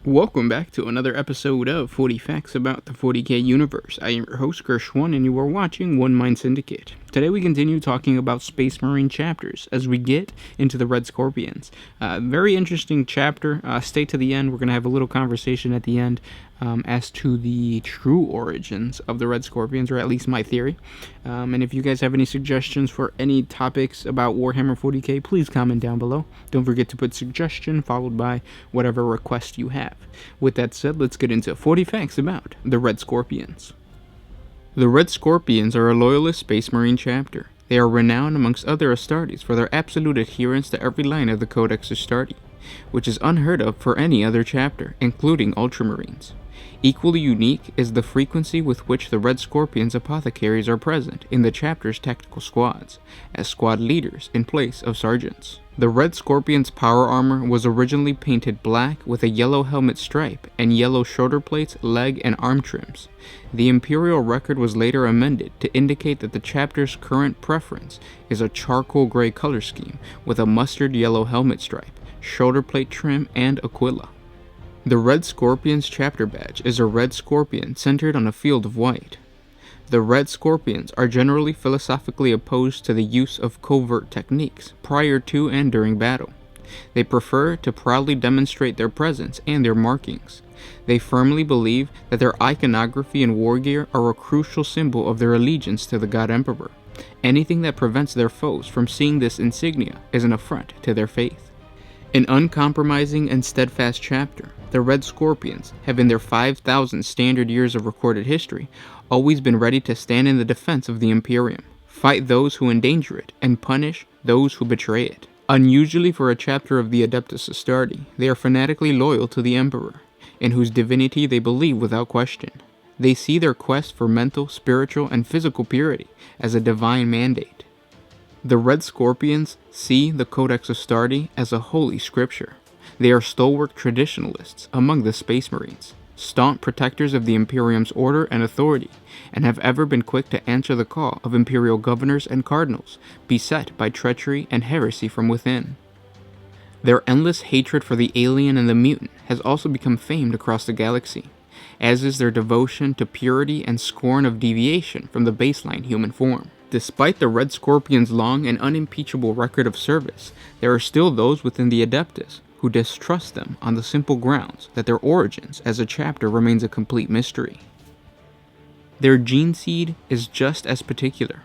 Welcome back to another episode of 40 Facts About the 40k Universe. I am your host, Gershwan, and you are watching One Mind Syndicate. Today we continue talking about Space Marine chapters as we get into the Red Scorpions. Very interesting chapter. Stay to the end. We're going to have a little conversation at the end as to the true origins of the Red Scorpions, or at least my theory. And if you guys have any suggestions for any topics about Warhammer 40k, please comment down below. Don't forget to put suggestion followed by whatever request you have. With that said, let's get into 40 facts about the Red Scorpions. The Red Scorpions are a loyalist Space Marine chapter. They are renowned amongst other Astartes for their absolute adherence to every line of the Codex Astarte, which is unheard of for any other chapter, including Ultramarines. Equally unique is the frequency with which the Red Scorpions apothecaries are present in the chapter's tactical squads, as squad leaders in place of sergeants. The Red Scorpion's power armor was originally painted black with a yellow helmet stripe and yellow shoulder plates, leg, and arm trims. The Imperial record was later amended to indicate that the chapter's current preference is a charcoal gray color scheme with a mustard yellow helmet stripe, shoulder plate trim, and aquila. The Red Scorpion's chapter badge is a red scorpion centered on a field of white. The Red Scorpions are generally philosophically opposed to the use of covert techniques prior to and during battle. They prefer to proudly demonstrate their presence and their markings. They firmly believe that their iconography and war gear are a crucial symbol of their allegiance to the God Emperor. Anything that prevents their foes from seeing this insignia is an affront to their faith. An uncompromising and steadfast chapter, the Red Scorpions have in their 5,000 standard years of recorded history always been ready to stand in the defense of the Imperium, fight those who endanger it, and punish those who betray it. Unusually for a chapter of the Adeptus Astarte, they are fanatically loyal to the Emperor, in whose divinity they believe without question. They see their quest for mental, spiritual, and physical purity as a divine mandate. The Red Scorpions see the Codex Astarte as a holy scripture. They are stalwart traditionalists among the Space Marines, staunch protectors of the Imperium's order and authority, and have ever been quick to answer the call of Imperial governors and cardinals beset by treachery and heresy from within. Their endless hatred for the alien and the mutant has also become famed across the galaxy, as is their devotion to purity and scorn of deviation from the baseline human form. Despite the Red Scorpion's long and unimpeachable record of service, there are still those within the Adeptus who distrust them on the simple grounds that their origins as a chapter remains a complete mystery. Their gene seed is just as particular.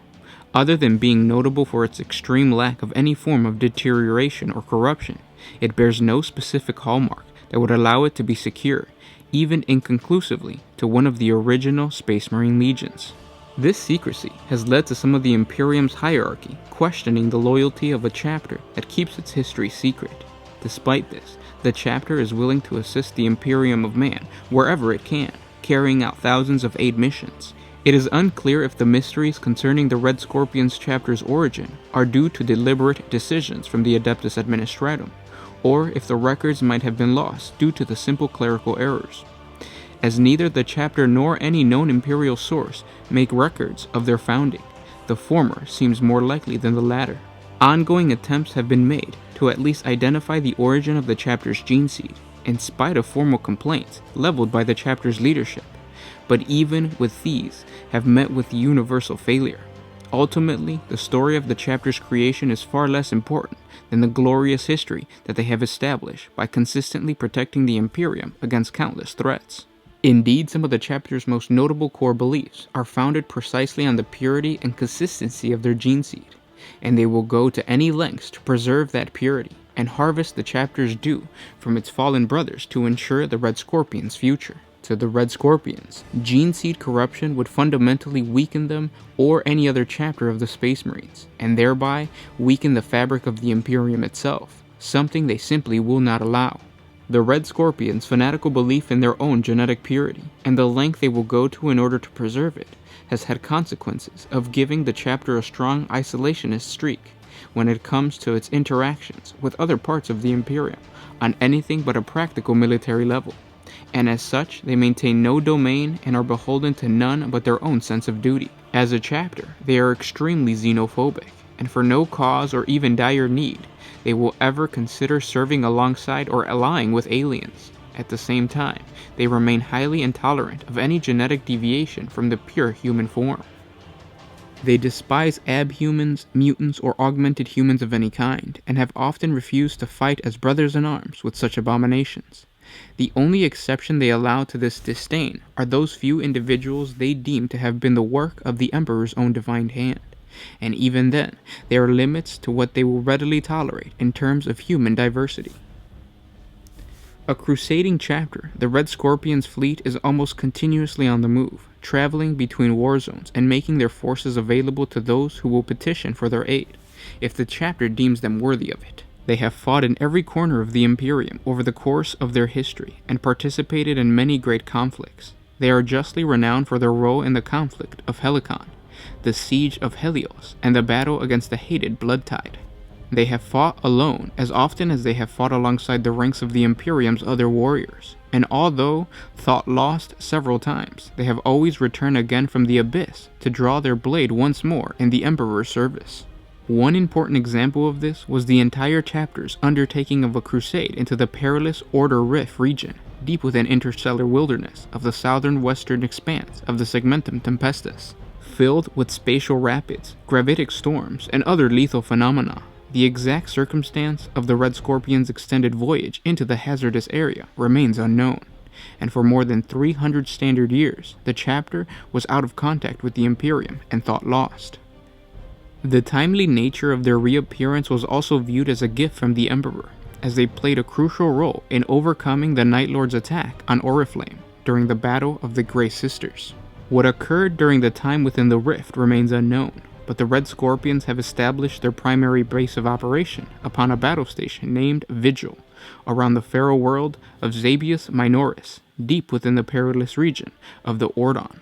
Other than being notable for its extreme lack of any form of deterioration or corruption, it bears no specific hallmark that would allow it to be secure, even inconclusively, to one of the original Space Marine legions. This secrecy has led to some of the Imperium's hierarchy questioning the loyalty of a chapter that keeps its history secret. Despite this, the chapter is willing to assist the Imperium of Man wherever it can, carrying out thousands of aid missions. It is unclear if the mysteries concerning the Red Scorpions chapter's origin are due to deliberate decisions from the Adeptus Administratum, or if the records might have been lost due to the simple clerical errors. As neither the chapter nor any known Imperial source make records of their founding, the former seems more likely than the latter. Ongoing attempts have been made to at least identify the origin of the chapter's gene seed, in spite of formal complaints leveled by the chapter's leadership, but even with these have met with universal failure. Ultimately, the story of the chapter's creation is far less important than the glorious history that they have established by consistently protecting the Imperium against countless threats. Indeed, some of the chapter's most notable core beliefs are founded precisely on the purity and consistency of their gene seed, and they will go to any lengths to preserve that purity and harvest the chapter's due from its fallen brothers to ensure the Red Scorpion's future. To the Red Scorpions, gene seed corruption would fundamentally weaken them or any other chapter of the Space Marines, and thereby weaken the fabric of the Imperium itself, something they simply will not allow. The Red Scorpions' fanatical belief in their own genetic purity, and the length they will go to in order to preserve it, has had consequences of giving the chapter a strong isolationist streak when it comes to its interactions with other parts of the Imperium on anything but a practical military level, and as such they maintain no domain and are beholden to none but their own sense of duty. As a chapter, they are extremely xenophobic, and for no cause or even dire need, they will ever consider serving alongside or allying with aliens. At the same time, they remain highly intolerant of any genetic deviation from the pure human form. They despise abhumans, mutants, or augmented humans of any kind, and have often refused to fight as brothers in arms with such abominations. The only exception they allow to this disdain are those few individuals they deem to have been the work of the Emperor's own divine hand, and even then, there are limits to what they will readily tolerate in terms of human diversity. A crusading chapter, the Red Scorpion's fleet is almost continuously on the move, traveling between war zones and making their forces available to those who will petition for their aid, if the chapter deems them worthy of it. They have fought in every corner of the Imperium over the course of their history and participated in many great conflicts. They are justly renowned for their role in the conflict of Helicon, the siege of Helios, and the battle against the hated Bloodtide. They have fought alone as often as they have fought alongside the ranks of the Imperium's other warriors, and although thought lost several times, they have always returned again from the abyss to draw their blade once more in the Emperor's service. One important example of this was the entire chapter's undertaking of a crusade into the perilous Order Rift region, deep within interstellar wilderness of the southern western expanse of the Segmentum Tempestus, filled with spatial rapids, gravitic storms, and other lethal phenomena. The exact circumstance of the Red Scorpion's extended voyage into the hazardous area remains unknown, and for more than 300 standard years, the chapter was out of contact with the Imperium and thought lost. The timely nature of their reappearance was also viewed as a gift from the Emperor, as they played a crucial role in overcoming the Night Lord's attack on Oriflame during the Battle of the Grey Sisters. What occurred during the time within the Rift remains unknown, but the Red Scorpions have established their primary base of operation upon a battle station named Vigil, around the feral world of Zabius Minoris, deep within the perilous region of the Ordon.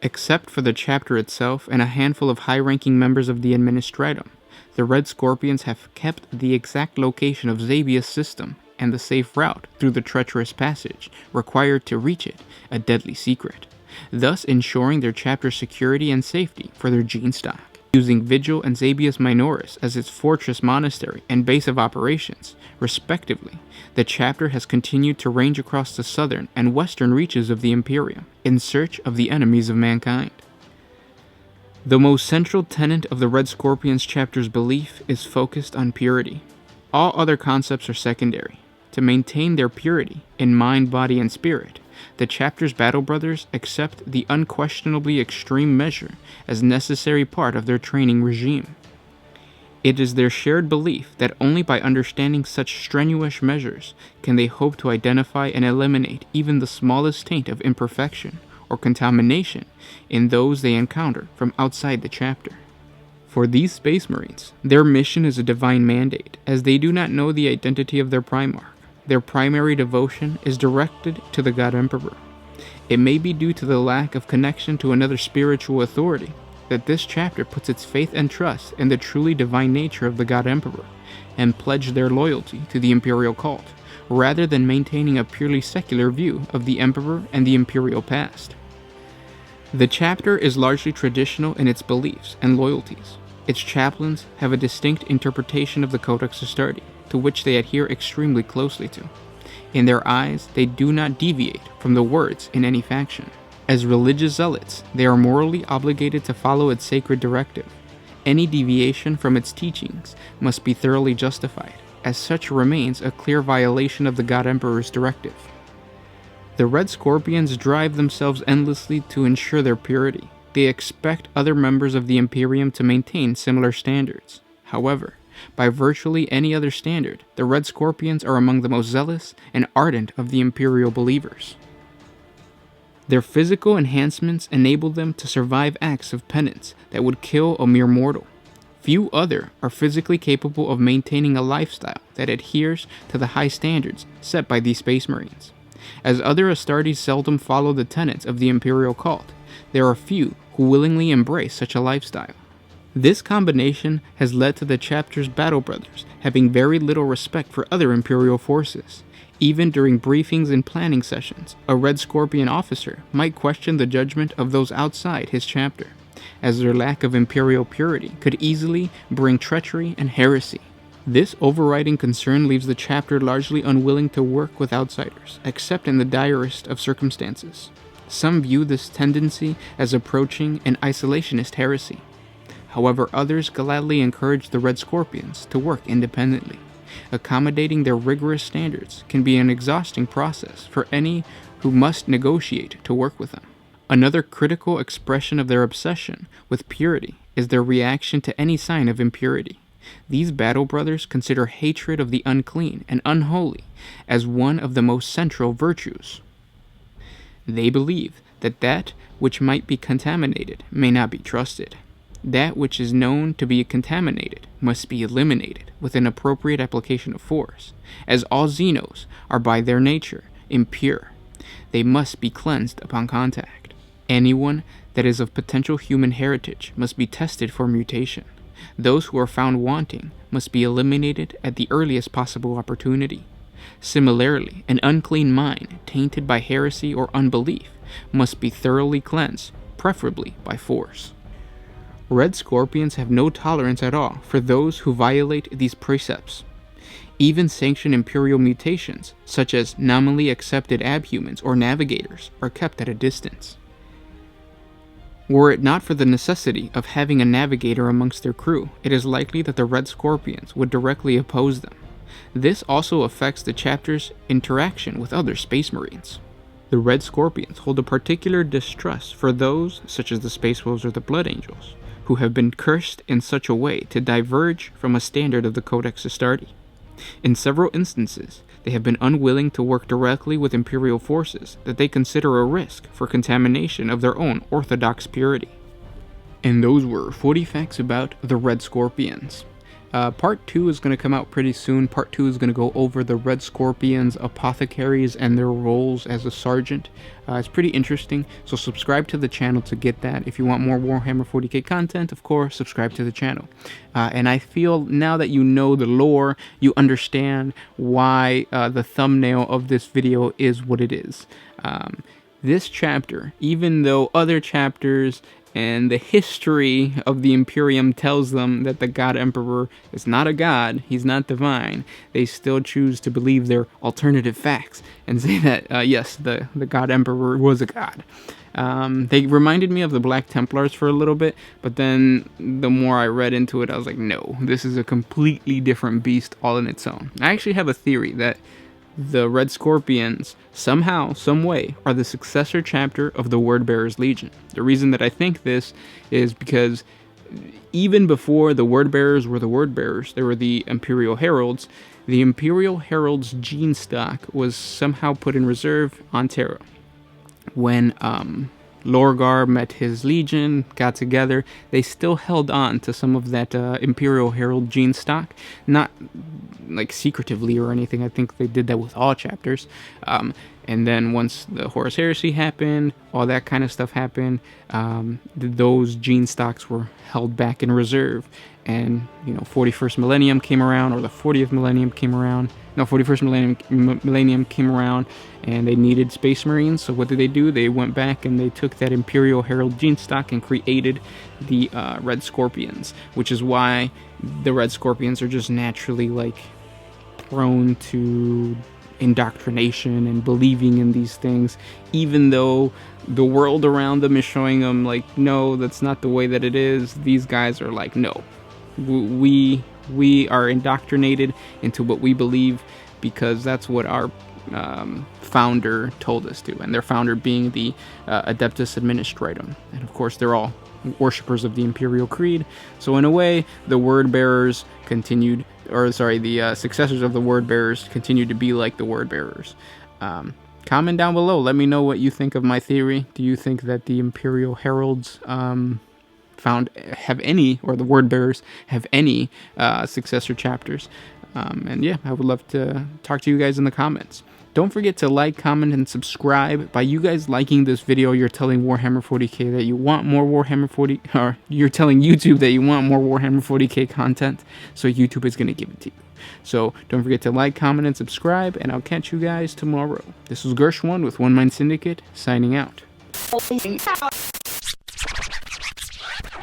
Except for the chapter itself and a handful of high-ranking members of the Administratum, the Red Scorpions have kept the exact location of Zabius' system and the safe route through the treacherous passage required to reach it a deadly secret, thus ensuring their chapter's security and safety for their gene stock. Using Vigil and Zabius Minoris as its fortress monastery and base of operations, respectively, the chapter has continued to range across the southern and western reaches of the Imperium in search of the enemies of mankind. The most central tenet of the Red Scorpion's chapter's belief is focused on purity. All other concepts are secondary. To maintain their purity in mind, body, and spirit, the chapter's battle brothers accept the unquestionably extreme measure as necessary part of their training regime. It is their shared belief that only by understanding such strenuous measures can they hope to identify and eliminate even the smallest taint of imperfection or contamination in those they encounter from outside the chapter. For these Space Marines, their mission is a divine mandate, as they do not know the identity of their Primarch. Their primary devotion is directed to the God Emperor. It may be due to the lack of connection to another spiritual authority that this chapter puts its faith and trust in the truly divine nature of the God Emperor and pledge their loyalty to the Imperial cult, rather than maintaining a purely secular view of the Emperor and the Imperial past. The chapter is largely traditional in its beliefs and loyalties. Its chaplains have a distinct interpretation of the Codex Astartes, to which they adhere extremely closely to. In their eyes, they do not deviate from the words in any faction. As religious zealots, they are morally obligated to follow its sacred directive. Any deviation from its teachings must be thoroughly justified, as such remains a clear violation of the God Emperor's directive. The Red Scorpions drive themselves endlessly to ensure their purity. They expect other members of the Imperium to maintain similar standards. However, by virtually any other standard, the Red Scorpions are among the most zealous and ardent of the Imperial believers. Their physical enhancements enable them to survive acts of penance that would kill a mere mortal. Few other are physically capable of maintaining a lifestyle that adheres to the high standards set by these Space Marines. As other Astartes seldom follow the tenets of the Imperial cult, there are few who willingly embrace such a lifestyle. This combination has led to the chapter's battle brothers having very little respect for other Imperial forces. Even during briefings and planning sessions, a Red Scorpion officer might question the judgment of those outside his chapter, as their lack of Imperial purity could easily bring treachery and heresy. This overriding concern leaves the chapter largely unwilling to work with outsiders, except in the direst of circumstances. Some view this tendency as approaching an isolationist heresy. However, others gladly encourage the Red Scorpions to work independently. Accommodating their rigorous standards can be an exhausting process for any who must negotiate to work with them. Another critical expression of their obsession with purity is their reaction to any sign of impurity. These battle brothers consider hatred of the unclean and unholy as one of the most central virtues. They believe that that which might be contaminated may not be trusted. That which is known to be contaminated must be eliminated with an appropriate application of force, as all Xenos are by their nature impure. They must be cleansed upon contact. Anyone that is of potential human heritage must be tested for mutation. Those who are found wanting must be eliminated at the earliest possible opportunity. Similarly, an unclean mind, tainted by heresy or unbelief, must be thoroughly cleansed, preferably by force. Red Scorpions have no tolerance at all for those who violate these precepts. Even sanctioned imperial mutations, such as nominally accepted abhumans or navigators, are kept at a distance. Were it not for the necessity of having a navigator amongst their crew, it is likely that the Red Scorpions would directly oppose them. This also affects the chapter's interaction with other Space Marines. The Red Scorpions hold a particular distrust for those, such as the Space Wolves or the Blood Angels, who have been cursed in such a way to diverge from a standard of the Codex Astartes. In several instances, they have been unwilling to work directly with Imperial forces that they consider a risk for contamination of their own orthodox purity. And those were 40 facts about the Red Scorpions. Part 2 is going to come out pretty soon. Part 2 is going to go over the Red Scorpions apothecaries and their roles as a sergeant. It's pretty interesting, so subscribe to the channel to get that. If you want more Warhammer 40k content, of course, subscribe to the channel. And I feel now that you know the lore, you understand why the thumbnail of this video is what it is. This chapter, even though other chapters and the history of the Imperium tells them that the God Emperor is not a god, he's not divine, they still choose to believe their alternative facts and say that, yes, the God Emperor was a god. They reminded me of the Black Templars for a little bit, but then the more I read into it, I was like, no, this is a completely different beast all in its own. I actually have a theory that the Red Scorpions, somehow, some way, are the successor chapter of the Wordbearers Legion. The reason that I think this is because even before the Wordbearers were the Wordbearers, they were the Imperial Heralds. The Imperial Heralds' gene stock was somehow put in reserve on Terra. When Lorgar met his legion, got together, they still held on to some of that Imperial Herald gene stock, not like secretively or anything. I think they did that with all chapters. And then once the Horus Heresy happened, all that kind of stuff happened, those gene stocks were held back in reserve. And, 41st millennium came around, or the 40th millennium came around. No, 41st millennium came around, and they needed Space Marines. So what did they do? They went back and they took that Imperial Herald gene stock and created the Red Scorpions, which is why the Red Scorpions are just naturally, prone to indoctrination and believing in these things, even though the world around them is showing them, no, that's not the way that it is. These guys are like, no, we are indoctrinated into what we believe because that's what our founder told us to, and their founder being the Adeptus Administratum. And of course, they're all worshippers of the Imperial Creed. So in a way, the Wordbearers continued, the successors of the Wordbearers continued to be like the Wordbearers. Comment down below. Let me know what you think of my theory. Do you think that the Imperial Heralds have any, or the Wordbearers have any successor chapters? And yeah, I would love to talk to you guys in the comments. Don't forget to like, comment, and subscribe. By you guys liking this video, you're telling Warhammer 40k that you want more Warhammer 40, or you're telling YouTube that you want more Warhammer 40k content, so YouTube is going to give it to you. So don't forget to like, comment, and subscribe, and I'll catch you guys tomorrow. This was Gershwin with One Mind Syndicate, signing out.